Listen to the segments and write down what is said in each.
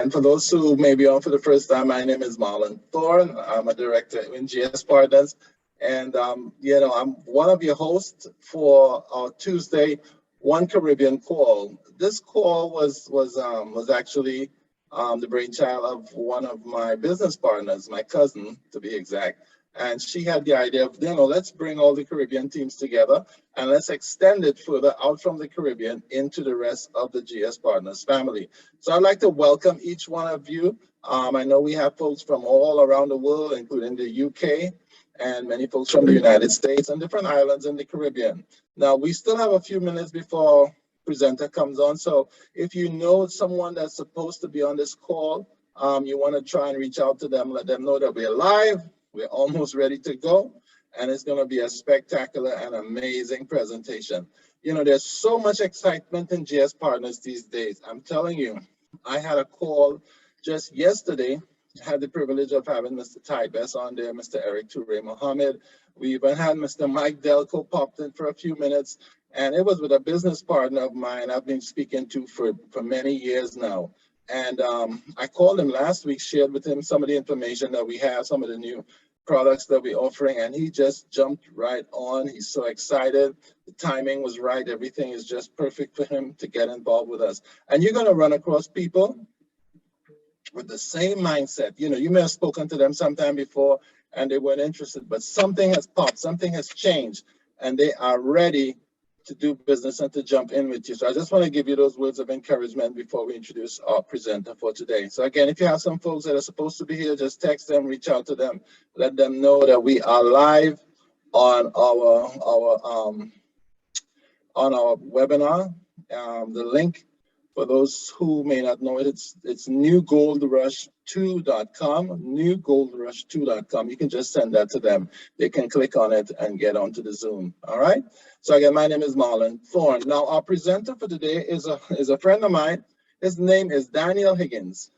And for those who may be on for the first time, my name is Marlon Thorne. I'm a director in GS Partners. And, I'm one of your hosts for our Tuesday One Caribbean call. This call was actually the brainchild of one of my business partners, my cousin, to be exact. And she had the idea of, let's bring all the Caribbean teams together and let's extend it further out from the Caribbean into the rest of the GS Partners family. So I'd like to welcome each one of you. I know we have folks from all around the world, including the UK, and many folks from the United States and different islands in the Caribbean. Now, we still have a few minutes before presenter comes on. So if you know someone that's supposed to be on this call, you want to try and reach out to them, let them know that we're live. We're almost ready to go, and it's going to be a spectacular and amazing presentation. There's so much excitement in GS Partners these days. I'm telling you, I had a call just yesterday. I had the privilege of having Mr. Ty Bess on there, Mr. Eric Toure Mohammed. We even had Mr. Mike Delco popped in for a few minutes, and it was with a business partner of mine I've been speaking to for many years now. And I called him last week, shared with him some of the information that we have, some of the new products that we're offering, and he just jumped right on. He's so excited. The timing was right. Everything is just perfect for him to get involved with us. And you're going to run across people with the same mindset. You may have spoken to them sometime before and they weren't interested, but something has popped, something has changed, and they are ready to do business and to jump in with you. So I just want to give you those words of encouragement before we introduce our presenter for today. So again, if you have some folks that are supposed to be here, just text them, reach out to them, let them know that we are live on our webinar. The link, for those who may not know it, it's newgoldrush2.com, newgoldrush2.com. You can just send that to them. They can click on it and get onto the Zoom. All right. So again, my name is Marlon Thorne. Now, our presenter for today is a friend of mine. His name is Daniel Higgins.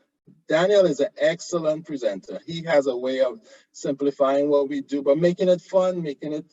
Daniel is an excellent presenter. He has a way of simplifying what we do, but making it fun, making it,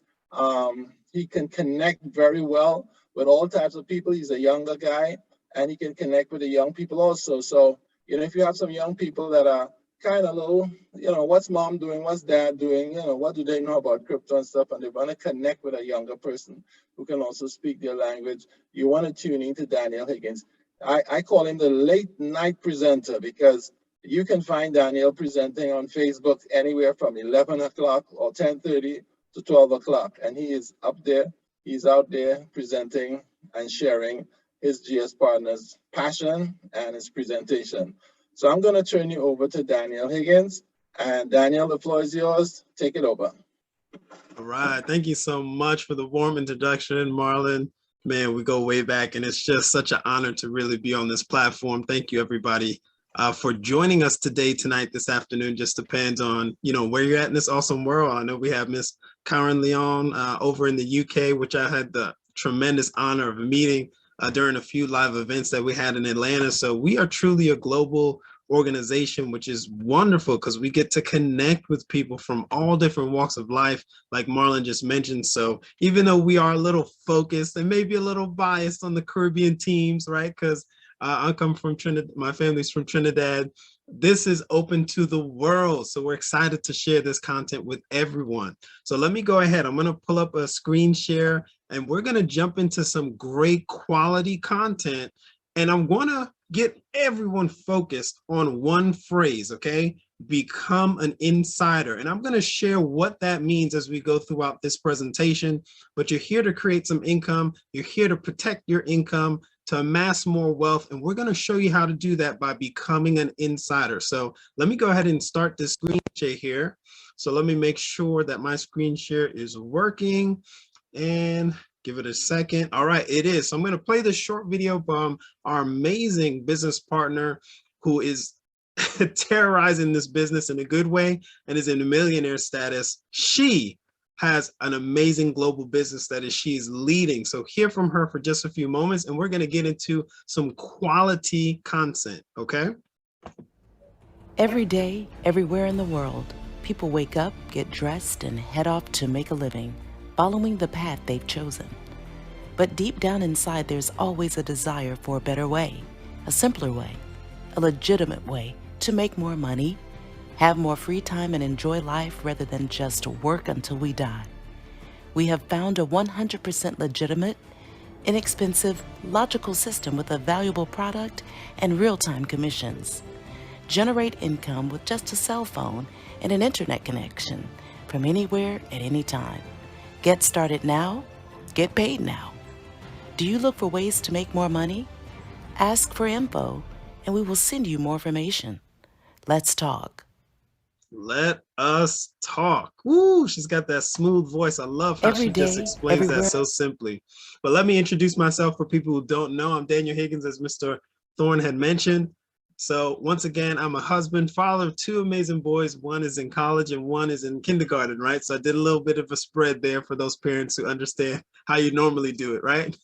he can connect very well with all types of people. He's a younger guy, and he can connect with the young people also. So, if you have some young people that are kind of low, what's mom doing, what's dad doing, what do they know about crypto and stuff, and they want to connect with a younger person who can also speak their language, you want to tune into Daniel Higgins. I call him the late night presenter because you can find Daniel presenting on Facebook anywhere from 11 o'clock or 10:30 to 12 o'clock. And he is up there, he's out there presenting and sharing his GS Partners passion and his presentation. So I'm going to turn you over to Daniel Higgins. And Daniel, the floor is yours. Take it over. All right. Thank you so much for the warm introduction, Marlon. Man, we go way back, and it's just such an honor to really be on this platform. Thank you, everybody, for joining us today, tonight, this afternoon. Just depends on, where you're at in this awesome world. I know we have Miss Karen Leon over in the UK, which I had the tremendous honor of meeting during a few live events that we had in Atlanta. So we are truly a global organization, which is wonderful because we get to connect with people from all different walks of life, like Marlon just mentioned. So even though we are a little focused and maybe a little biased on the Caribbean teams, right? Because I come from Trinidad, my family's from Trinidad. This is open to the world. So we're excited to share this content with everyone. So let me go ahead. I'm going to pull up a screen share and we're going to jump into some great quality content. And I'm going to get everyone focused on one phrase, okay? Become an insider. And I'm going to share what that means as we go throughout this presentation. But you're here to create some income. You're here to protect your income, to amass more wealth. And we're going to show you how to do that by becoming an insider. So let me go ahead and start this screen share here. So let me make sure that my screen share is working and give it a second. All right, it is. So I'm going to play this short video from our amazing business partner who is terrorizing this business in a good way and is in a millionaire status. She has an amazing global business that she's leading. So hear from her for just a few moments, and we're going to get into some quality content, okay? Every day, everywhere in the world, people wake up, get dressed, and head off to make a living, following the path they've chosen. But deep down inside, there's always a desire for a better way, a simpler way. a legitimate way to make more money, have more free time, and enjoy life rather than just work until we die. We have found a 100% legitimate, inexpensive, logical system with a valuable product and real-time commissions. Generate income with just a cell phone and an internet connection from anywhere at any time. Get started now, get paid now. Do you look for ways to make more money? Ask for info, and we will send you more information. Let's talk. Let us talk. Woo, she's got that smooth voice. I love how Every she just day, explains that everywhere. so simply. But let me introduce myself for people who don't know. I'm Daniel Higgins, as Mr. Thorne had mentioned. So once again, I'm a husband, father of two amazing boys. One is in college and one is in kindergarten, right? So I did a little bit of a spread there for those parents who understand how you normally do it, right?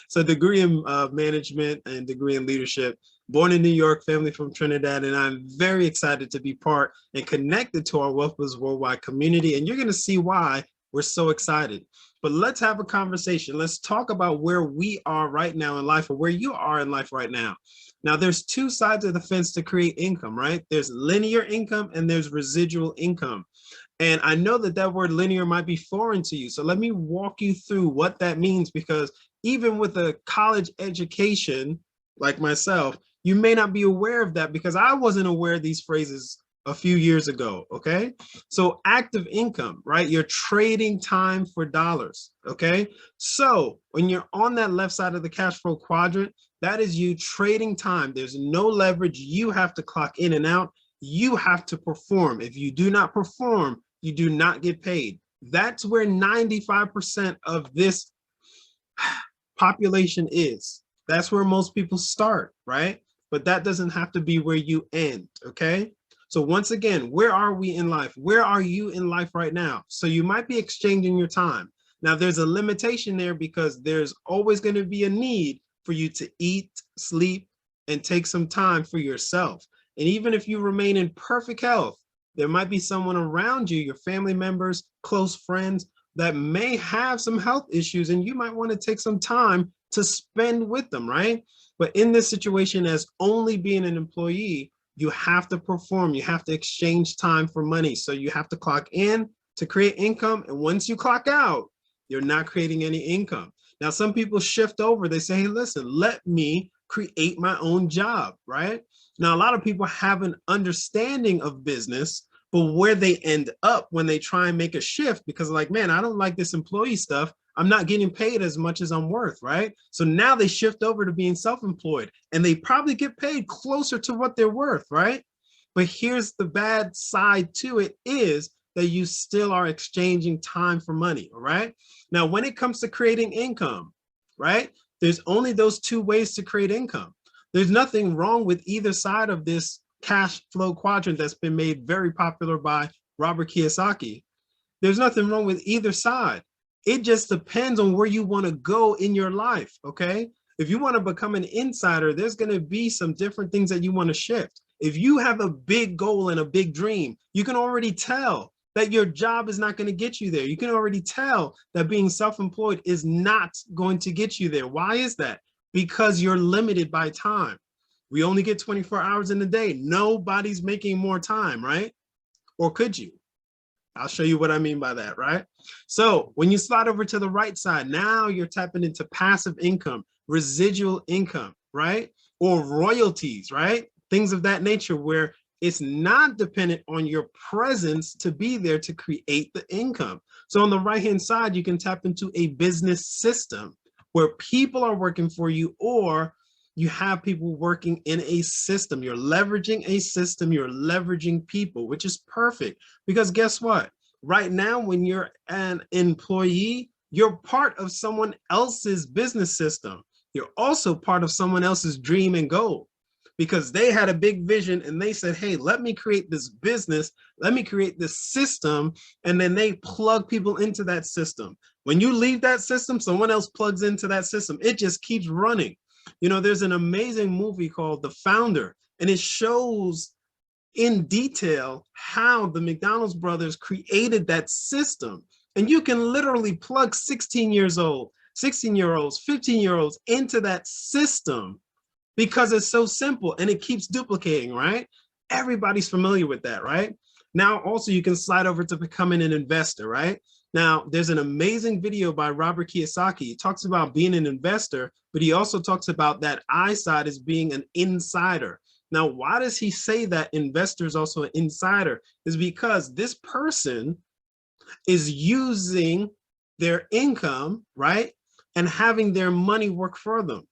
So degree in management and degree in leadership. Born in New York, family from Trinidad, and I'm very excited to be part and connected to our Wealth Builders Worldwide community. And you're going to see why we're so excited. But let's have a conversation. Let's talk about where we are right now in life, or where you are in life right now. Now, there's two sides of the fence to create income, right? There's linear income and there's residual income. And I know that that word linear might be foreign to you. So let me walk you through what that means, because even with a college education like myself, you may not be aware of that, because I wasn't aware of these phrases a few years ago, okay? So active income, right? You're trading time for dollars, okay? So when you're on that left side of the cash flow quadrant, that is you trading time. There's no leverage. You have to clock in and out. You have to perform. If you do not perform, you do not get paid. That's where 95% of this population is. That's where most people start, right? But that doesn't have to be where you end, okay? So once again, where are we in life? Where are you in life right now? So you might be exchanging your time. Now there's a limitation there, because there's always going to be a need for you to eat, sleep, and take some time for yourself. And even if you remain in perfect health, there might be someone around you, your family members, close friends, that may have some health issues, and you might want to take some time to spend with them, right? But in this situation, as only being an employee, you have to perform. You have to exchange time for money. So you have to clock in to create income. And once you clock out, you're not creating any income. Now, some people shift over. They say, hey, listen, let me create my own job, right? Now, a lot of people have an understanding of business, but where they end up when they try and make a shift, because like, man, I don't like this employee stuff. I'm not getting paid as much as I'm worth, right? So now they shift over to being self-employed, and they probably get paid closer to what they're worth, right? But here's the bad side to it, is that you still are exchanging time for money, all right? Now, when it comes to creating income, right, there's only those two ways to create income. There's nothing wrong with either side of this cash flow quadrant that's been made very popular by Robert Kiyosaki. There's nothing wrong with either side. It just depends on where you want to go in your life, okay? If you want to become an insider, there's going to be some different things that you want to shift. If you have a big goal and a big dream, you can already tell that your job is not going to get you there. You can already tell that being self-employed is not going to get you there. Why is that? Because you're limited by time. We only get 24 hours in a day. Nobody's making more time, right? Or could you? I'll show you what I mean by that, right? So when you slide over to the right side, now you're tapping into passive income, residual income, right? Or royalties, right? Things of that nature, where it's not dependent on your presence to be there to create the income. So on the right-hand side, you can tap into a business system where people are working for you, or you have people working in a system. You're leveraging a system, you're leveraging people, which is perfect, because guess what? Right now, when you're an employee, you're part of someone else's business system. You're also part of someone else's dream and goal, because they had a big vision and they said, hey, let me create this business, let me create this system, and then they plug people into that system. When you leave that system, someone else plugs into that system. It just keeps running. You know, there's an amazing movie called The Founder, and it shows in detail how the McDonald's brothers created that system. And you can literally plug 16-year-olds, 15-year-olds into that system, because it's so simple and it keeps duplicating, right? Everybody's familiar with that, right? Now, also, you can slide over to becoming an investor, right? Now, there's an amazing video by Robert Kiyosaki. He talks about being an investor, but he also talks about that I side as being an insider. Now, why does he say that investor is also an insider? Is because this person is using their income, right? And having their money work for them.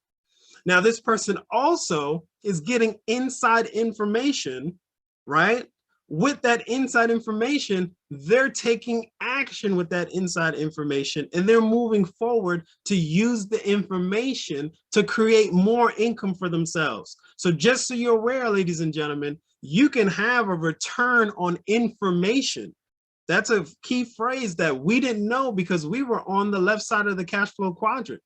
Now, this person also is getting inside information, right? With that inside information, they're taking action with that inside information, and they're moving forward to use the information to create more income for themselves. So just so you're aware, ladies and gentlemen, you can have a return on information. That's a key phrase that we didn't know because we were on the left side of the cash flow quadrant,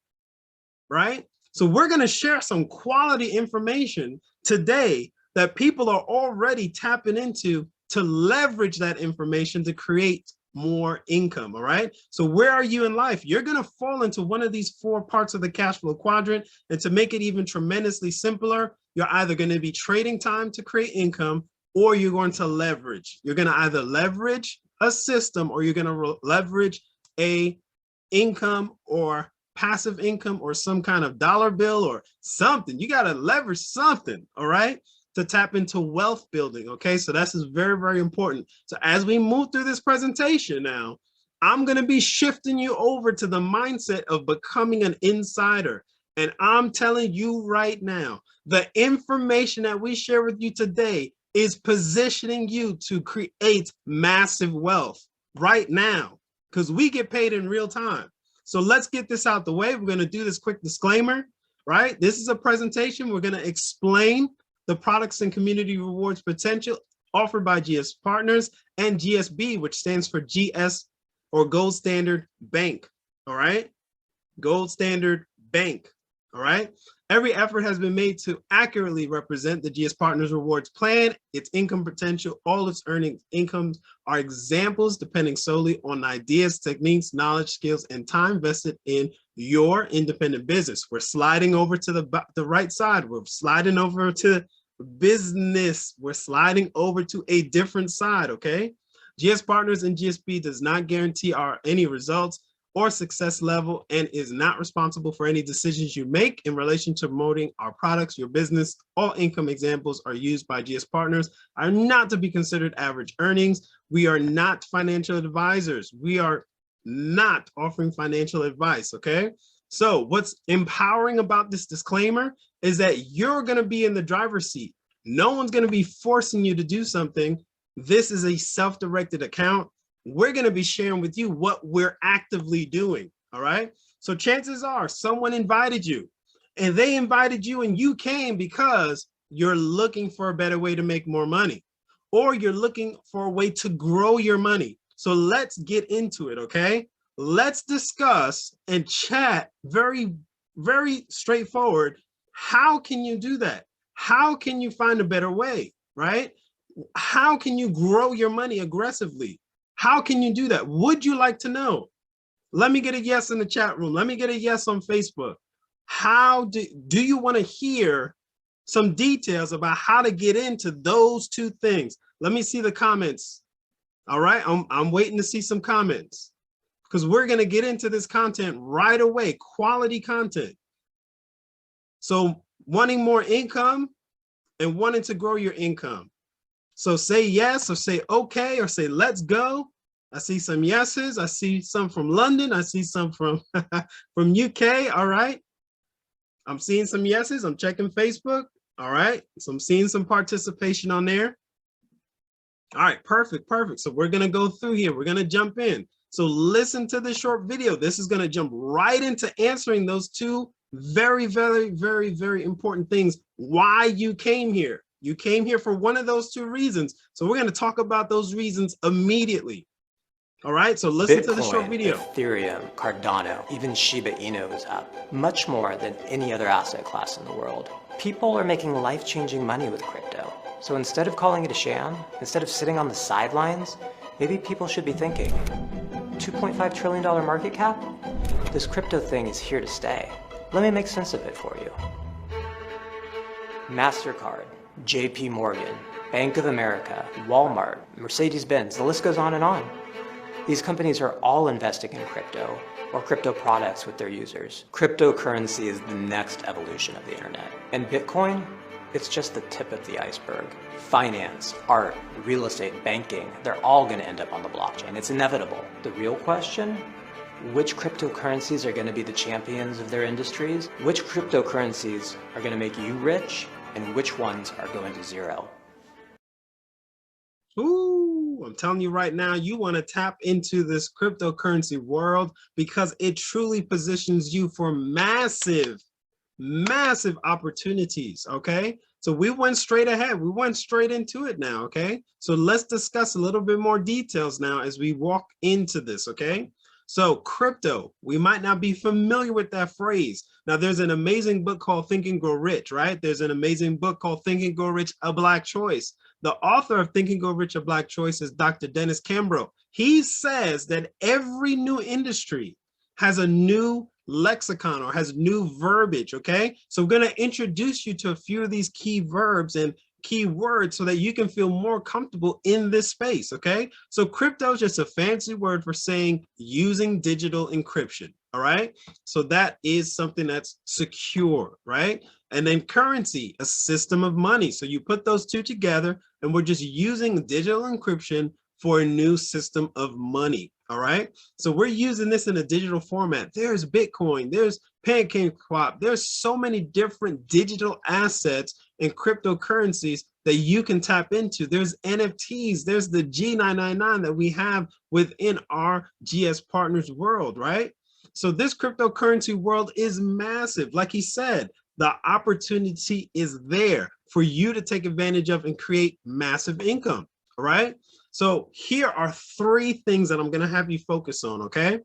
right? So we're going to share some quality information today that people are already tapping into to leverage that information to create more income, all right? So where are you in life? You're going to fall into one of these 4 parts of the cash flow quadrant. And to make it even tremendously simpler, you're either going to be trading time to create income, or you're going to leverage. You're going to either leverage a system, or you're going to leverage a income or passive income or some kind of dollar bill or something. You got to leverage something, all right, to tap into wealth building, okay? So that's very, very important. So as we move through this presentation now, I'm going to be shifting you over to the mindset of becoming an insider. And I'm telling you right now, the information that we share with you today is positioning you to create massive wealth right now, because we get paid in real time. So let's get this out the way. We're going to do this quick disclaimer, right? This is a presentation. We're going to explain the products and community rewards potential offered by GS Partners and GSB, which stands for GS or Gold Standard Bank, all right? Gold Standard Bank, all right? Every effort has been made to accurately represent the GS Partners Rewards Plan, its income potential, all its earnings incomes are examples depending solely on ideas, techniques, knowledge, skills, and time vested in your independent business. We're sliding over to the right side. We're sliding over to business. We're sliding over to a different side, okay? GS Partners and GSB does not guarantee any results or success level and is not responsible for any decisions you make in relation to promoting our products, your business. All income examples are used by GS Partners are not to be considered average earnings. We are not financial advisors. We are not offering financial advice, okay? So what's empowering about this disclaimer is that you're gonna be in the driver's seat. No one's gonna be forcing you to do something. This is a self-directed account. We're going to be sharing with you what we're actively doing, all right? So chances are someone invited you, and they invited you and you came because you're looking for a better way to make more money, or you're looking for a way to grow your money. So let's get into it, okay? Let's discuss and chat very, very straightforward. How can you do that? How can you find a better way, right? How can you grow your money aggressively? How can you do that? Would you like to know? Let me get a yes in the chat room. Let me get a yes on Facebook. How do you want to hear some details about how to get into those 2 things? Let me see the comments. All right, I'm waiting to see some comments because we're going to get into this content right away, quality content. So wanting more income and wanting to grow your income. So say yes or say okay or say let's go. I see some yeses. I see some from London. I see some from from UK. All right. I'm seeing some yeses. I'm checking Facebook. All right. So I'm seeing some participation on there. All right. Perfect. Perfect. So we're going to go through here. We're going to jump in. So listen to this short video. This is going to jump right into answering those 2 very, very, very, very important things. Why you came here. You came here for one of those 2 reasons. So we're going to talk about those reasons immediately. All right, so listen Bitcoin, to the short video. Ethereum, Cardano, even Shiba Inu is up, much more than any other asset class in the world. People are making life-changing money with crypto. So instead of calling it a sham, instead of sitting on the sidelines, maybe people should be thinking, $2.5 trillion market cap? This crypto thing is here to stay. Let me make sense of it for you. MasterCard, JP Morgan, Bank of America, Walmart, Mercedes-Benz, the list goes on and on. These companies are all investing in crypto or crypto products with their users. Cryptocurrency is the next evolution of the internet. And Bitcoin, it's just the tip of the iceberg. Finance, art, real estate, banking, they're all going to end up on the blockchain. It's inevitable. The real question, which cryptocurrencies are going to be the champions of their industries? Which cryptocurrencies are going to make you rich? And which ones are going to zero? Ooh, I'm telling you right now, you want to tap into this cryptocurrency world because it truly positions you for massive opportunities, okay? So we went straight ahead. We went straight into it now, okay? So let's discuss a little bit more details now as we walk into this, okay? So crypto, we might not be familiar with that phrase. Now there's an amazing book called Think and Grow Rich, right? There's an amazing book called Think and Grow Rich, A Black Choice. The author of Think and Grow Rich, A Black Choice is Dr. Dennis Cambro. He says that every new industry has a new lexicon or has new verbiage, okay? So I'm going to introduce you to a few of these key verbs and key words so that you can feel more comfortable in this space, okay? So crypto is just a fancy word for saying using digital encryption, all right? So that is something that's secure, right? And then currency, a system of money. So you put those two together and we're just using digital encryption for a new system of money, all right? So we're using this in a digital format. There's Bitcoin, there's PancakeSwap, there's so many different digital assets and cryptocurrencies that you can tap into. There's NFTs, there's the G999 that we have within our GS Partners world, right? So this cryptocurrency world is massive. Like he said, the opportunity is there for you to take advantage of and create massive income, all right? So here are three things that I'm going to have you focus on, okay?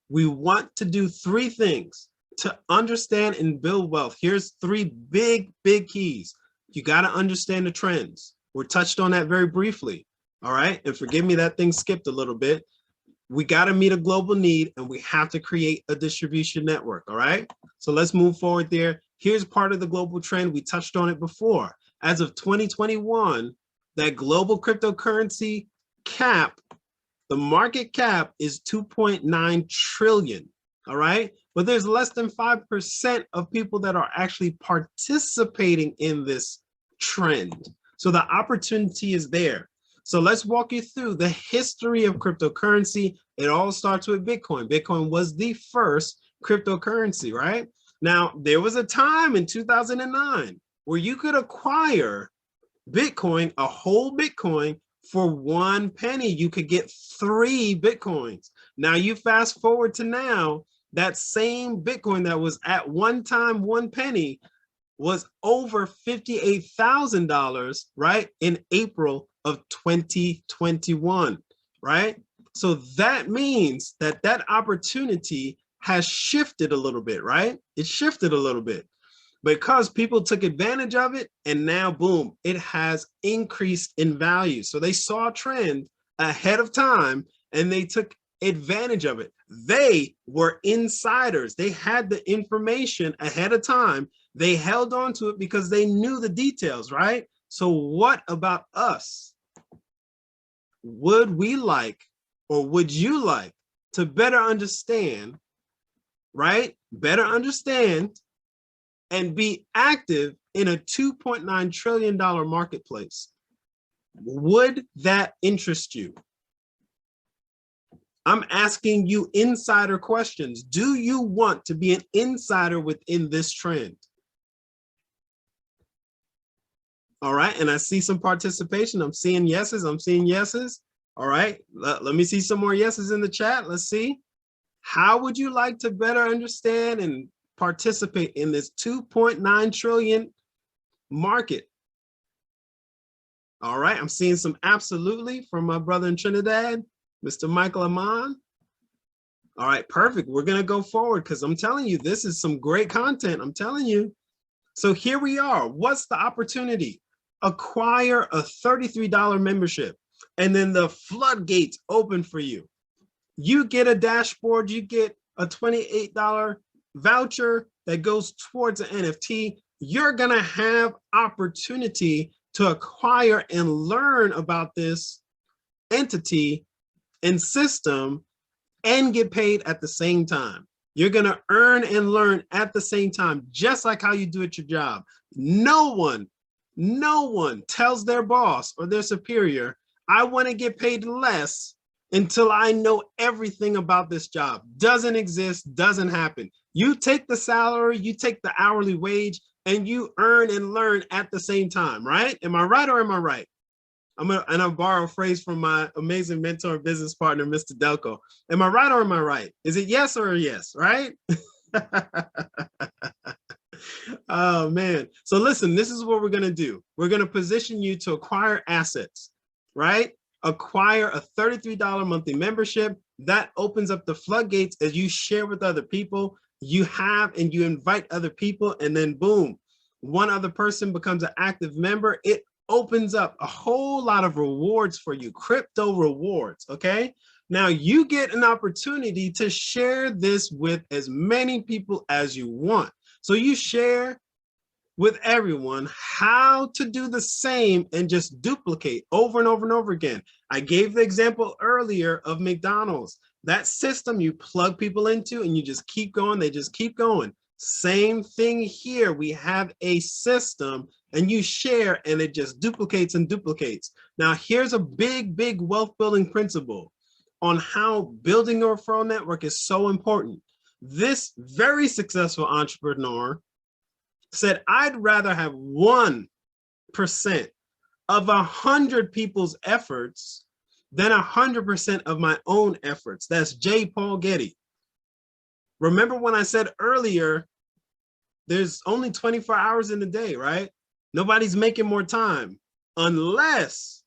We want to do three things to understand and build wealth. Here's three big keys. You got to understand the trends. We touched on that very briefly, all right? And forgive me, that thing skipped a little bit. We got to meet a global need and we have to create a distribution network, all right? So let's move forward there. Here's part of the global trend. We touched on it before. As of 2021, that global cryptocurrency cap, the market cap is 2.9 trillion, all right? But there's less than 5% of people that are actually participating in this trend. So the opportunity is there. So let's walk you through the history of cryptocurrency. It all starts with Bitcoin. Bitcoin was the first cryptocurrency, right? Now, there was a time in 2009 where you could acquire Bitcoin, a whole Bitcoin, for 1 penny. You could get 3 Bitcoins. Now you fast forward to now, that same Bitcoin that was at one time 1 penny was over $58,000, right? In April of 2021, right? So that means that that opportunity has shifted a little bit, right? It shifted a little bit because people took advantage of it, and now boom, it has increased in value. So they saw a trend ahead of time and they took advantage of it. They were insiders. They had the information ahead of time. They held on to it because they knew the details, right? So what about us? Would we like, or would you like to better understand, right? Better understand and be active in a $2.9 trillion marketplace? Would that interest you? I'm asking you insider questions. Do you want to be an insider within this trend? All right, and I see some participation. I'm seeing yeses, I'm seeing yeses. All right, let me see some more yeses in the chat. Let's see. How would you like to better understand and participate in this 2.9 trillion market? All right, I'm seeing some absolutely from my brother in Trinidad, Mr. Michael Amon. All right, perfect. We're gonna go forward because I'm telling you, this is some great content, I'm telling you. So here we are. What's the opportunity? Acquire a $33 membership and then the floodgates open for you. You get a dashboard, you get a $28 voucher that goes towards an NFT. you're gonna have opportunity to acquire and learn about this entity and system and get paid at the same time. You're gonna earn and learn at the same time, just like how you do at your job. No one tells their boss or their superior, I wanna get paid less until I know everything about this job. Doesn't exist, doesn't happen. You take the salary, you take the hourly wage, and you earn and learn at the same time, right? Am I right or am I right? I'll borrow a phrase from my amazing mentor and business partner, Mr. Delco. Am I right or am I right? Is it yes or a yes, right? Oh, man. So listen, this is what we're going to do. We're going to position you to acquire assets, right? Acquire a $33 monthly membership. That opens up the floodgates as you share with other people. You have and you invite other people, and then boom, one other person becomes an active member. It opens up a whole lot of rewards for you, crypto rewards, okay? Now you get an opportunity to share this with as many people as you want. So you share with everyone how to do the same and just duplicate over and over and over again. I gave the example earlier of McDonald's. That system you plug people into and you just keep going, they just keep going. Same thing here. We have a system and you share and it just duplicates and duplicates. Now here's a big wealth building principle on how building a referral network is so important. This very successful entrepreneur said, I'd rather have 1% of 100 people's efforts than 100% of my own efforts. That's J. Paul Getty. Remember when I said earlier, there's only 24 hours in the day, right? Nobody's making more time unless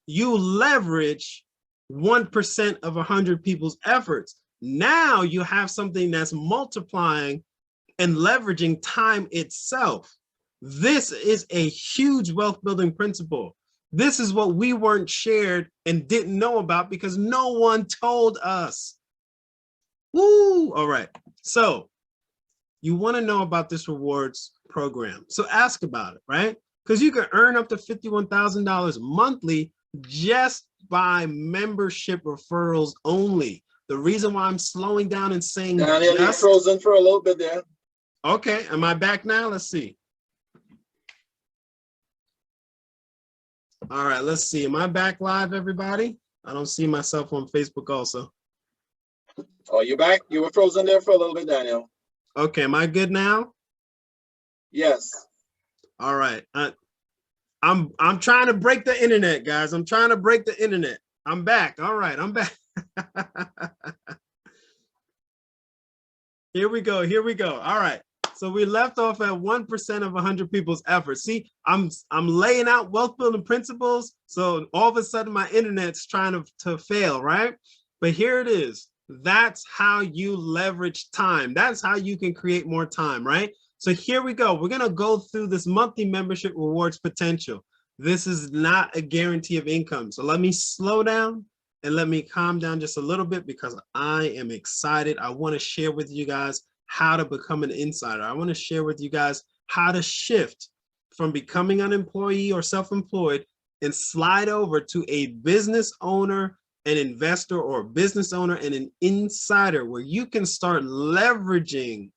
you leverage 1% of 100 people's efforts. Now you have something that's multiplying and leveraging time itself. This is a huge wealth building principle. This is what we weren't shared and didn't know about because no one told us. Woo! All right. So you want to know about this rewards program. So ask about it, right? Because you can earn up to $51,000 monthly just by membership referrals only. The reason why I'm slowing down and saying Daniel, you're frozen for a little bit there. Okay, am I back now? Let's see. All right, let's see. Am I back live, everybody? I don't see myself on Facebook also. Oh, you're back? You were frozen there for a little bit, Daniel. Okay, am I good now? Yes. All right. I'm trying to break the internet, guys. I'm trying to break the internet. I'm back. All right, I'm back. Here we go. Here we go. All right. So we left off at 1% of 100 people's efforts. See, I'm laying out wealth building principles. So all of a sudden my internet's trying to fail, right? But here it is. That's how you leverage time. That's how you can create more time, right? So here we go. We're going to go through this monthly membership rewards potential. This is not a guarantee of income. So let me slow down and let me calm down just a little bit because I am excited. I want to share with you guys how to become an insider. I want to share with you guys how to shift from becoming an employee or self-employed and slide over to a business owner, an investor, or a business owner and an insider where you can start leveraging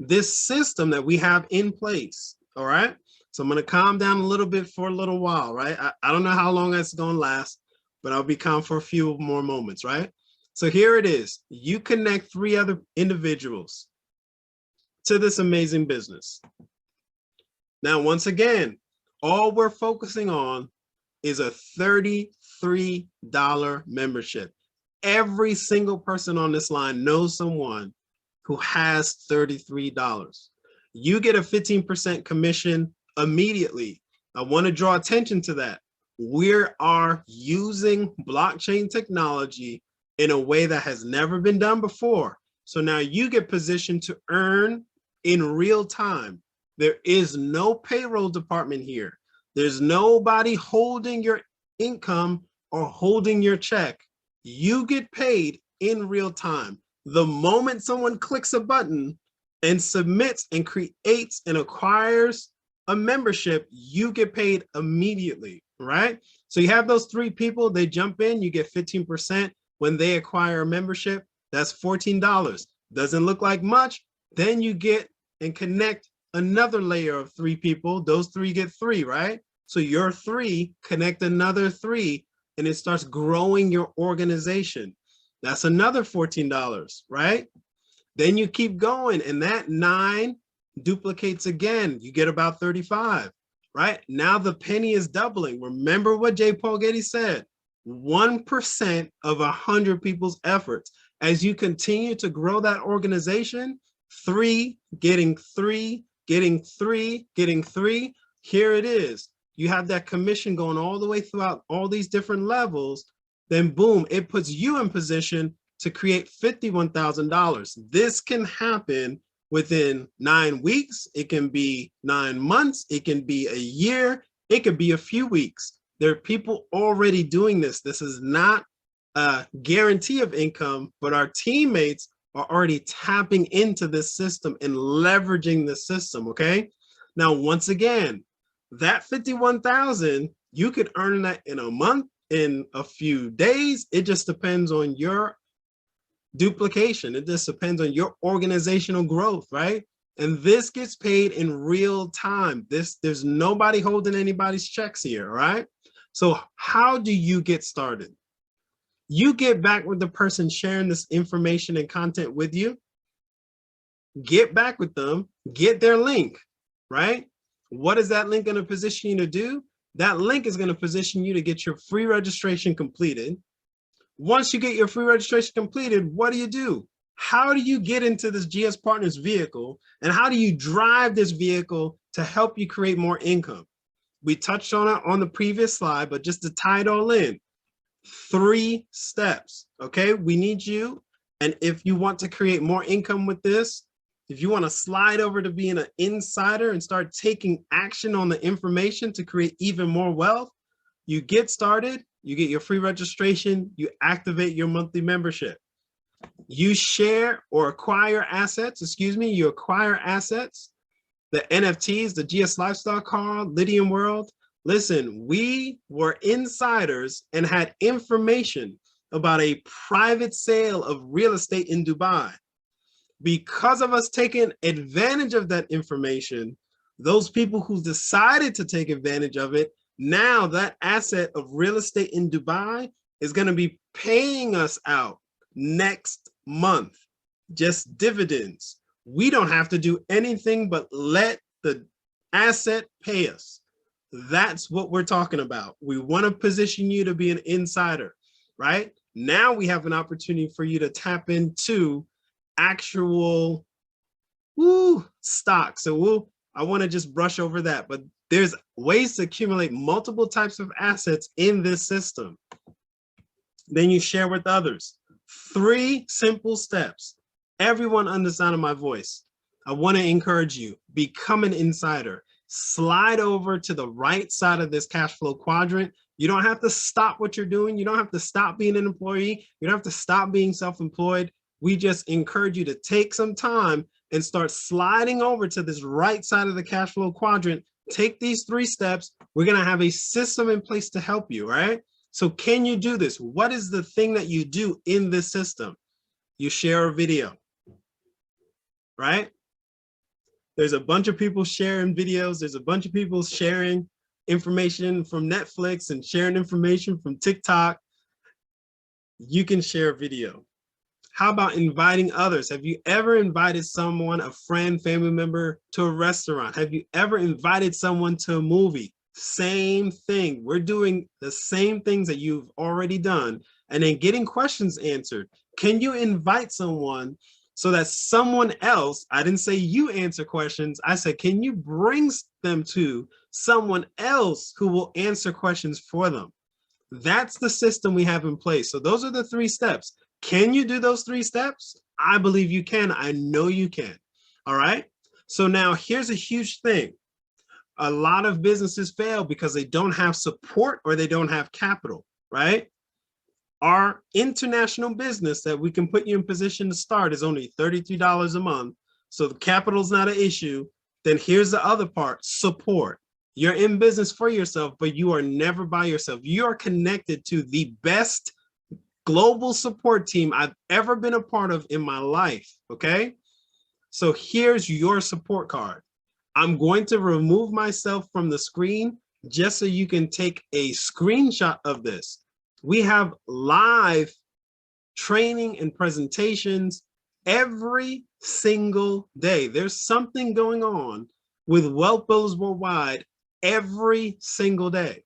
this system that we have in place. All right. So I'm going to calm down a little bit for a little while, right? I don't know how long that's going to last, but I'll be calm for a few more moments, right? So here it is. You connect 3 other individuals to this amazing business. Now, once again, all we're focusing on is a $33 membership. Every single person on this line knows someone who has $33. You get a 15% commission immediately. I want to draw attention to that. We are using blockchain technology in a way that has never been done before. So now you get positioned to earn in real time. There is no payroll department here. There's nobody holding your income or holding your check. You get paid in real time. The moment someone clicks a button, and submits and creates and acquires a membership, you get paid immediately, right? So you have those 3 people, they jump in, you get 15% when they acquire a membership. That's $14. Doesn't look like much. Then you get and connect another layer of 3 people. Those 3 get 3, right? So your 3 connect another 3, and it starts growing your organization. That's another $14, right? Then you keep going, and that 9 duplicates again. You get about 35, right? Now the penny is doubling. Remember what J. Paul Getty said, 1% of 100 people's efforts. As you continue to grow that organization, 3, getting 3, getting 3, getting 3, here it is. You have that commission going all the way throughout all these different levels, then boom, it puts you in position to create $51,000. This can happen within 9 weeks. It can be 9 months. It can be a year. It could be a few weeks. There are people already doing this. This is not a guarantee of income, but our teammates are already tapping into this system and leveraging the system, okay? Now, once again, that 51,000, you could earn that in a month, in a few days. It just depends on your duplication. It just depends on your organizational growth, right? And this gets paid in real time. There's nobody holding anybody's checks here, right? So how do you get started? You get back with the person sharing this information and content with you. Get back with them, get their link, right? What is that link going to position you to do? That link is going to position you to get your free registration completed. Once you get your free registration completed, what do? How do you get into this GS Partners vehicle? And how do you drive this vehicle to help you create more income? We touched on it on the previous slide, but just to tie it all in, 3 steps, okay? We need you. And if you want to create more income with this, if you want to slide over to being an insider and start taking action on the information to create even more wealth, you get started, you get your free registration, you activate your monthly membership. You share or acquire assets, you acquire assets, the NFTs, the GS Lifestyle Car, Lydian World. Listen, we were insiders and had information about a private sale of real estate in Dubai. Because of us taking advantage of that information, those people who decided to take advantage of it, now that asset of real estate in Dubai is going to be paying us out next month, just dividends. We don't have to do anything but let the asset pay us. That's what we're talking about. We want to position you to be an insider, right? Now we have an opportunity for you to tap into actual stock. So I want to just brush over that, but there's ways to accumulate multiple types of assets in this system. Then you share with others. 3 simple steps. Everyone under the sound of my voice, I want to encourage you, become an insider. Slide over to the right side of this cash flow quadrant. You don't have to stop what you're doing. You don't have to stop being an employee. You don't have to stop being self-employed. We just encourage you to take some time and start sliding over to this right side of the cash flow quadrant. Take these 3 steps. We're going to have a system in place to help you, right? So can you do this? What is the thing that you do in this system? You share a video, right? There's a bunch of people sharing videos. There's a bunch of people sharing information from Netflix and sharing information from TikTok. You can share a video. How about inviting others? Have you ever invited someone, a friend, family member, to a restaurant? Have you ever invited someone to a movie? Same thing. We're doing the same things that you've already done and then getting questions answered. Can you invite someone so that someone else, I didn't say you answer questions, I said, can you bring them to someone else who will answer questions for them? That's the system we have in place. So those are the 3 steps. Can you do those 3 steps? I believe you can. I know you can. All right. So now here's a huge thing. A lot of businesses fail because they don't have support or they don't have capital, right? Our international business that we can put you in position to start is only $33 a month. So the capital's not an issue. Then here's the other part, support. You're in business for yourself, but you are never by yourself. You are connected to the best global support team I've ever been a part of in my life, okay? So here's your support card. I'm going to remove myself from the screen just so you can take a screenshot of this. We have live training and presentations every single day. There's something going on with Wealth Builders Worldwide every single day.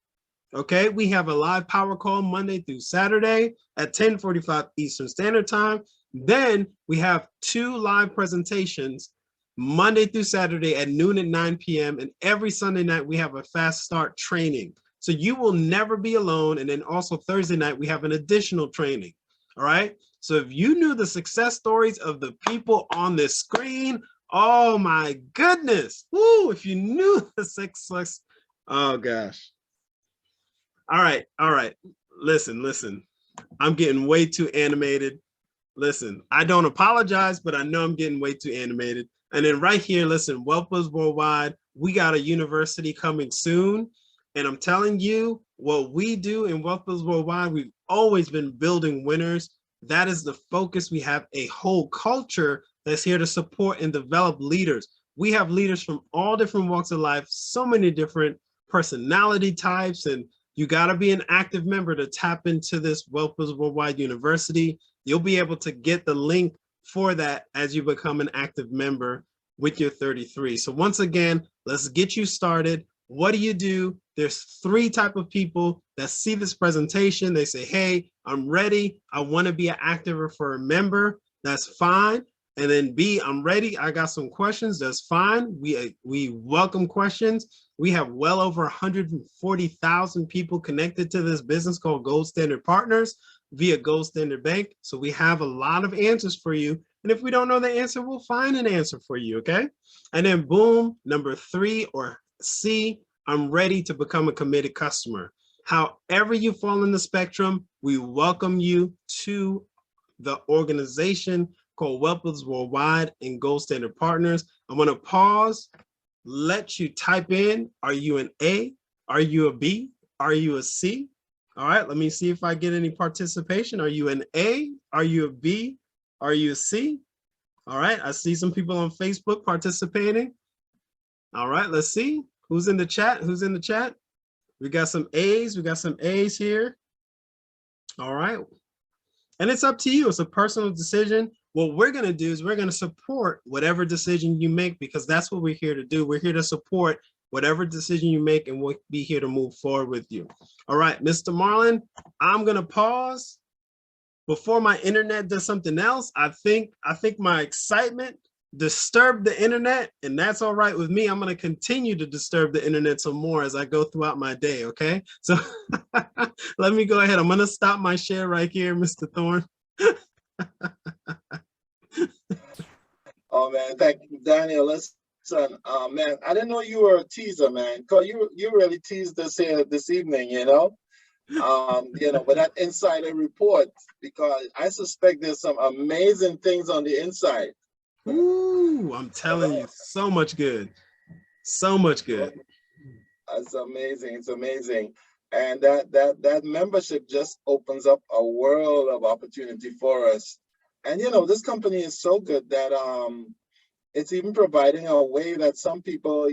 Okay, we have a live power call Monday through Saturday at 10:45 Eastern Standard Time. Then we have 2 live presentations Monday through Saturday at noon and 9 p.m. And every Sunday night we have a fast start training. So you will never be alone. And then also Thursday night we have an additional training. All right. So if you knew the success stories of the people on this screen, oh my goodness. Woo, if you knew the success, oh gosh. All right. Listen. I'm getting way too animated. Listen, I don't apologize, but I know I'm getting way too animated. And then right here, listen, Wealth Builders Worldwide, we got a university coming soon. And I'm telling you, what we do in Wealth Builders Worldwide, we've always been building winners. That is the focus. We have a whole culture that's here to support and develop leaders. We have leaders from all different walks of life, so many different personality types, and you got to be an active member to tap into this Wealth Builders Worldwide University. You'll be able to get the link for that as you become an active member with your 33. So once again, let's get you started. What do? There's 3 types of people that see this presentation. They say, hey, I'm ready. I want to be an active referrer member. That's fine. And then B, I'm ready. I got some questions. That's fine. We welcome questions. We have well over 140,000 people connected to this business called Gold Standard Partners via Gold Standard Bank. So we have a lot of answers for you. And if we don't know the answer, we'll find an answer for you, okay? And then boom, number 3 or C, I'm ready to become a committed customer. However you fall in the spectrum, we welcome you to the organization called Wealth Builders Worldwide and Gold Standard Partners. I'm going to pause, let you type in, are you an A? Are you a B? Are you a C? All right, let me see if I get any participation. Are you an A? Are you a B? Are you a C? All right, I see some people on Facebook participating. All right, let's see. Who's in the chat? Who's in the chat? We got some A's. We got some A's here. All right. And it's up to you. It's a personal decision. What we're going to do is we're going to support whatever decision you make, because that's what we're here to do. We're here to support whatever decision you make, and we'll be here to move forward with you. All right, Mr. Marlon, I'm going to pause before my internet does something else. I think my excitement disturbed the internet, and that's all right with me. I'm going to continue to disturb the internet some more as I go throughout my day, okay? So let me go ahead. I'm going to stop my share right here, Mr. Thorne. Oh man, thank you, Daniel. Listen, man, I didn't know you were a teaser, man. Cause you really teased us here this evening, you know. With that insider report, because I suspect there's some amazing things on the inside. Ooh, I'm telling you, so much good. So much good. It's amazing. It's amazing. And that membership just opens up a world of opportunity for us. And this company is so good that it's even providing a way that some people,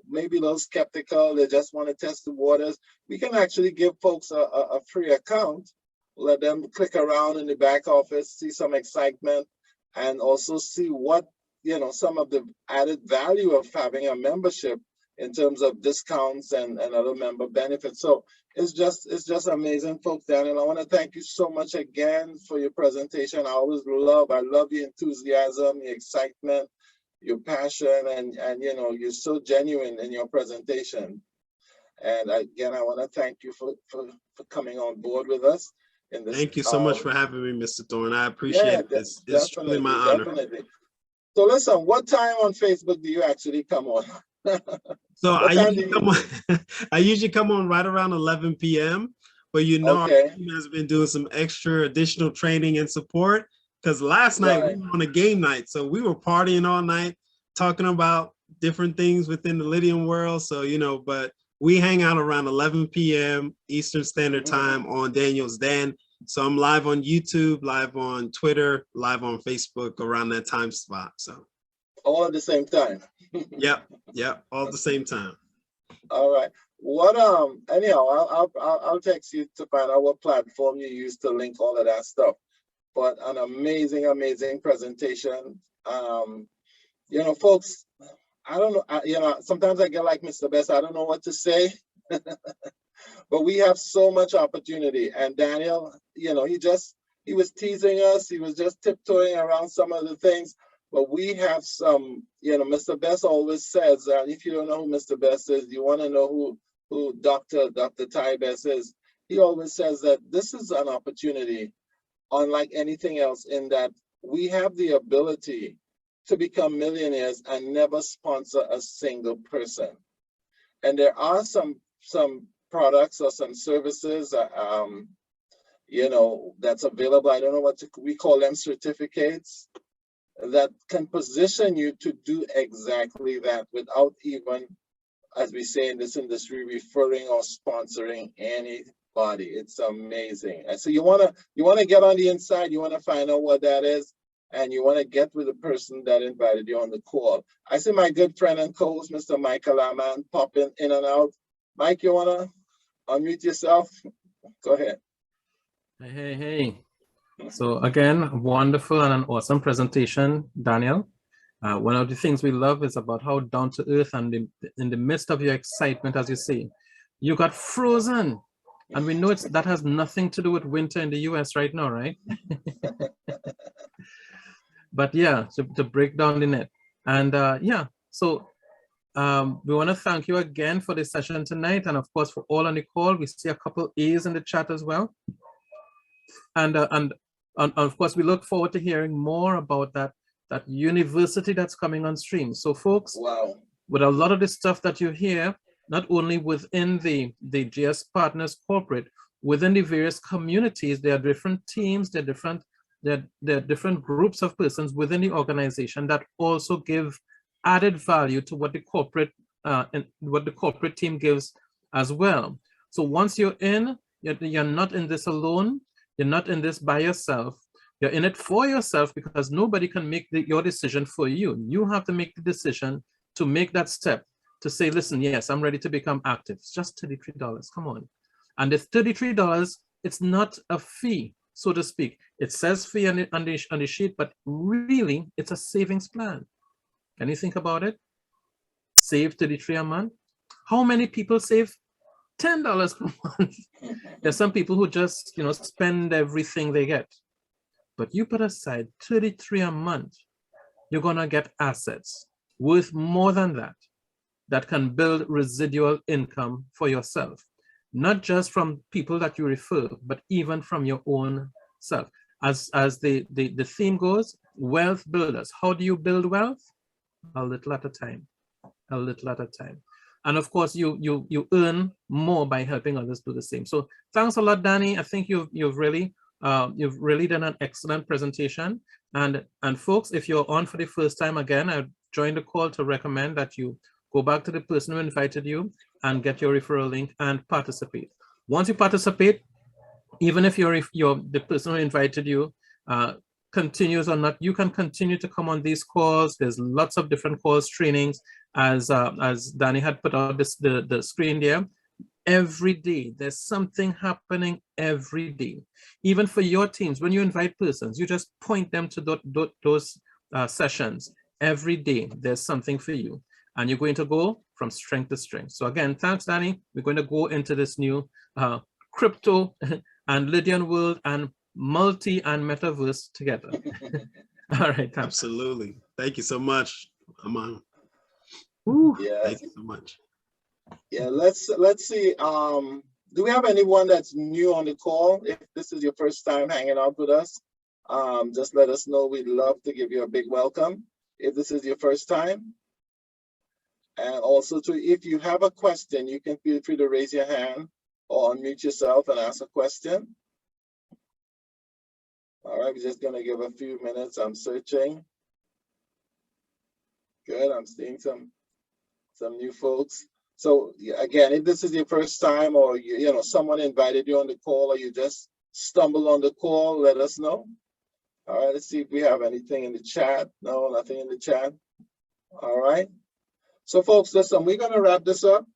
maybe a little skeptical, they just want to test the waters. We can actually give folks a free account, let them click around in the back office, see some excitement, and also see what, some of the added value of having a membership in terms of discounts and other member benefits. So it's just amazing, folks. Daniel, I want to thank you so much again for your presentation. I love your enthusiasm, your excitement, your passion, and you're so genuine in your presentation. And again, I want to thank you for coming on board with us. Thank you so much for having me, Mr. Thorne. I appreciate it. It's truly my honor. Definitely. So listen, what time on Facebook do you actually come on? So I usually come on right around 11 p.m. But Okay. Our team has been doing some extra additional training and support. Because last night Right. we were on a game night, so we were partying all night, talking about different things within the Lydian world. So, you know, but we hang out around 11 p.m. Eastern Standard Time on Daniel's Den. So I'm live on YouTube, live on Twitter, live on Facebook around that time spot. So All at the same time. yep, all at the same time. All right. What anyhow, I'll text you to find out what platform you use to link all of that stuff. But an amazing presentation. You know, folks, I don't know, you know, sometimes I get like Mr. Best, I don't know what to say. But we have so much opportunity. And Daniel, you know, he was teasing us. He was just tiptoeing around some of the things. But we have some, you know, Mr. Best always says that if you don't know who Mr. Best is, you want to know who Dr. Ty Best is. He always says that this is an opportunity unlike anything else in that we have the ability to become millionaires and never sponsor a single person. And there are some products or some services, you know, that's available. I don't know what we call them, certificates that can position you to do exactly that without even, as we say in this industry, referring or sponsoring anybody. It's amazing. And so you wanna get on the inside, you wanna find out what that is, and you wanna get with the person that invited you on the call. I see my good friend and co-host, Mr. Michael Aman, popping in and out. Mike, you wanna unmute yourself? Go ahead. Hey. So again, wonderful and an awesome presentation, Daniel. One of the things we love is about how down to earth and in the midst of your excitement, as you say, you got frozen. And we know that has nothing to do with winter in the US right now, right? But yeah, to break down the net. And yeah, so we want to thank you again for this session tonight. And of course, for all on the call, we see a couple A's in the chat as well. And of course, we look forward to hearing more about that university that's coming on stream. So folks, wow, with a lot of the stuff that you hear, not only within the GS Partners Corporate, within the various communities, there are different teams, there are different groups of persons within the organization that also give added value to what the corporate team gives as well. So once you're in, you're not in this alone. You're not in this by yourself. You're in it for yourself because nobody can make your decision for you. You have to make the decision to make that step to say, listen, yes, I'm ready to become active. It's just $33, come on. And the $33, it's not a fee, so to speak. It says fee on the sheet, but really it's a savings plan. Can you think about it? Save $33 a month. How many people save $10 per month? There's some people who just, you know, spend everything they get. But you put aside $33 a month, you're gonna get assets worth more than that can build residual income for yourself, not just from people that you refer, but even from your own self. As the theme goes, wealth builders. How do you build wealth? A little at a time, a little at a time. And of course, you earn more by helping others do the same. So thanks a lot, Danny. I think you've really done an excellent presentation. And folks, if you're on for the first time again, I joined the call to recommend that you go back to the person who invited you and get your referral link and participate. Once you participate, even if the person who invited you continues or not, you can continue to come on these calls. There's lots of different calls, trainings, as Danny had put out the screen there. Every day, there's something happening every day. Even for your teams, when you invite persons, you just point them to those sessions. Every day, there's something for you. And you're going to go from strength to strength. So again, thanks, Danny. We're going to go into this new crypto and Lydian world and multi and metaverse together. All right, thanks. Absolutely. Thank you so much, Aman. Yeah. Thank you so much. Yeah, let's see. Do we have anyone that's new on the call? If this is your first time hanging out with us, just let us know. We'd love to give you a big welcome if this is your first time. And also, if you have a question, you can feel free to raise your hand or unmute yourself and ask a question. All right, we're just gonna give a few minutes. I'm searching. Good, I'm seeing some new folks. So again, if this is your first time, or you know someone invited you on the call, or you just stumbled on the call, let us know. All right, let's see if we have anything in the chat. No, nothing in the chat. All right. So folks, listen, we're gonna wrap this up.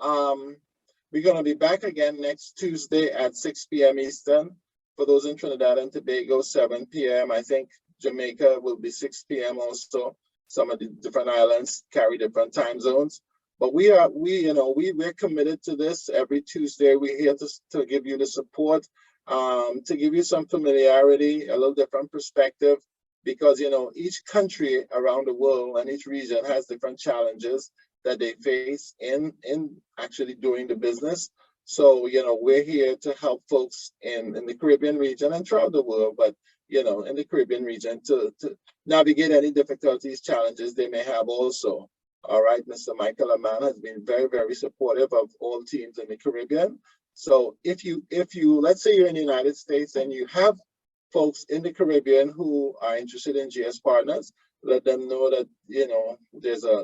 We're gonna be back again next Tuesday at 6 p.m. Eastern. For those in Trinidad and Tobago, 7 p.m. I think Jamaica will be 6 p.m. also. Some of the different islands carry different time zones. But we're committed to this. Every Tuesday, we're here to give you the support, to give you some familiarity, a little different perspective, because each country around the world and each region has different challenges that they face in actually doing the business. So we're here to help folks in the Caribbean region and throughout the world, but in the Caribbean region to navigate any difficulties, challenges they may have also. All right, Mr. Michael Aman has been very, very supportive of all teams in the Caribbean. So if you let's say you're in the United States and you have folks in the Caribbean who are interested in GS Partners, let them know that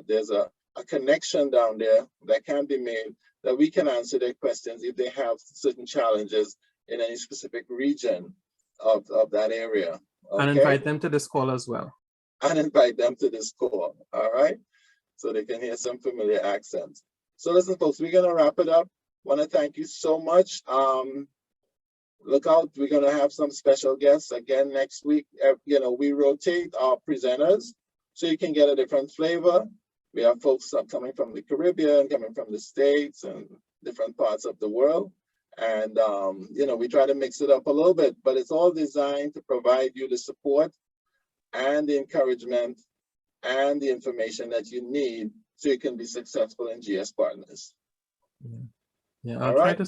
there's a connection down there that can be made, that we can answer their questions if they have certain challenges in any specific region of that area. Okay? And invite them to this call as well. And invite them to this call, all right? So they can hear some familiar accents. So listen, folks, we're gonna wrap it up. Want to thank you so much. Look out, we're gonna have some special guests again next week. We rotate our presenters so you can get a different flavor. We have folks coming from the Caribbean, coming from the States and different parts of the world. And, we try to mix it up a little bit, but it's all designed to provide you the support and the encouragement and the information that you need so you can be successful in GS Partners. Yeah, I'll try to